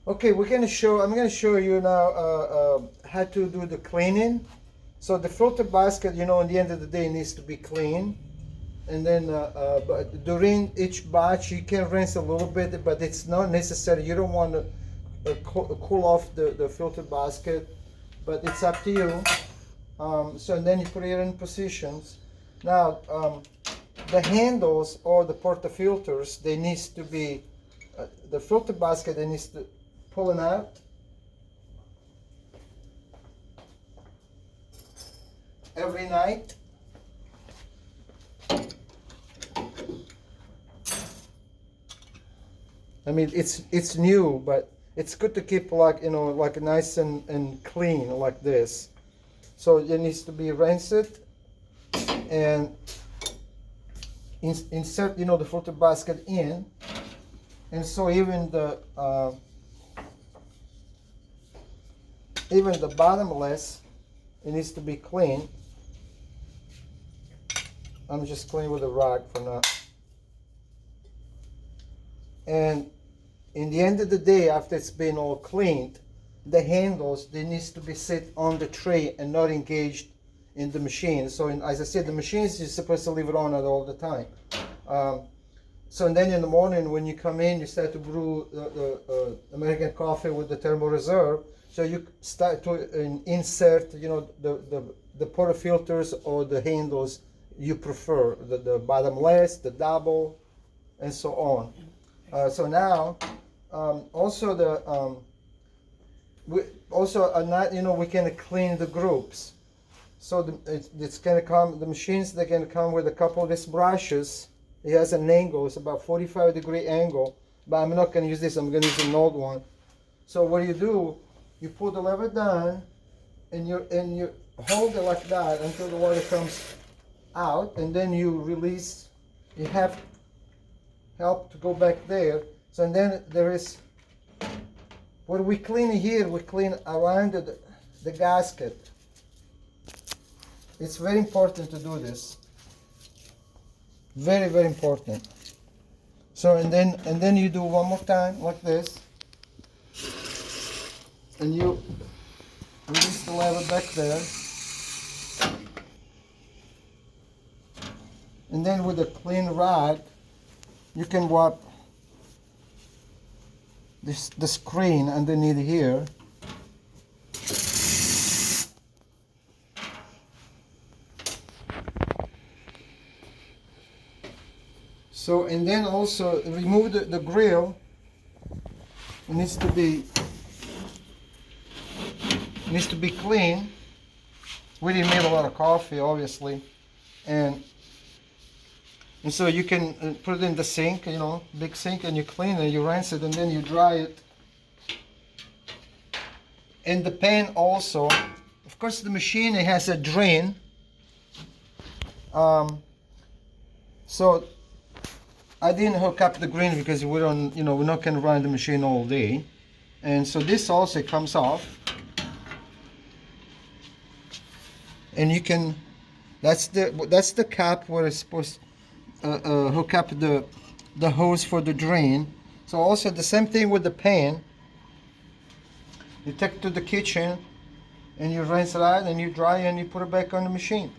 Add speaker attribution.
Speaker 1: Okay, I'm gonna show you now how to do the cleaning. So the filter basket, you know, in the end of the day, needs to be clean. And then but during each batch, you can rinse a little bit, but it's not necessary. You don't want to cool off the filter basket, but it's up to you. So and then you put it in positions. Now, the handles or the portafilters, they needs to be, the filter basket, they needs to pull it out. Every night. I mean, it's new, but it's good to keep like, you know, like nice and clean like this. So it needs to be rinsed and insert, you know, the filter basket in. And so even the bottomless, it needs to be clean. I'm just cleaning with a rag for now. And in the end of the day, after it's been all cleaned, the handles, they needs to be set on the tray and not engaged in the machine. So as I said, the machine is supposed to leave it on all the time. So and then in the morning when you come in, you start to brew the American coffee with the thermal reserve. So you start to insert, you know, the portafilters or the handles you prefer, the bottomless, the double, and so on. So now, also you know, we can clean the groups. So it's gonna come. The machines, they're gonna come with a couple of these brushes. It has an angle. It's about 45-degree angle. But I'm not gonna use this. I'm gonna use an old one. So what you do, you pull the lever down, and you hold it like that until the water comes out, and then you release. You have help to go back there. So and then there is, what we clean here, we clean around the gasket. It's very important to do this. Very, very important. So and then you do one more time like this, and you release the lever back there, and then with a clean rag you can wipe the screen underneath here. So and then also remove the grill. It needs to be clean. We didn't make a lot of coffee, obviously, and so you can put it in the sink, you know, big sink, and you clean it, you rinse it, and then you dry it. And the pan also, of course, the machine, it has a drain. So I didn't hook up the drain because we don't, you know, we're not going to run the machine all day. And so this also comes off. And you can, that's the cap where it's supposed to hook up the hose for the drain. So also the same thing with the pan. You take it to the kitchen and you rinse it out and you dry and you put it back on the machine.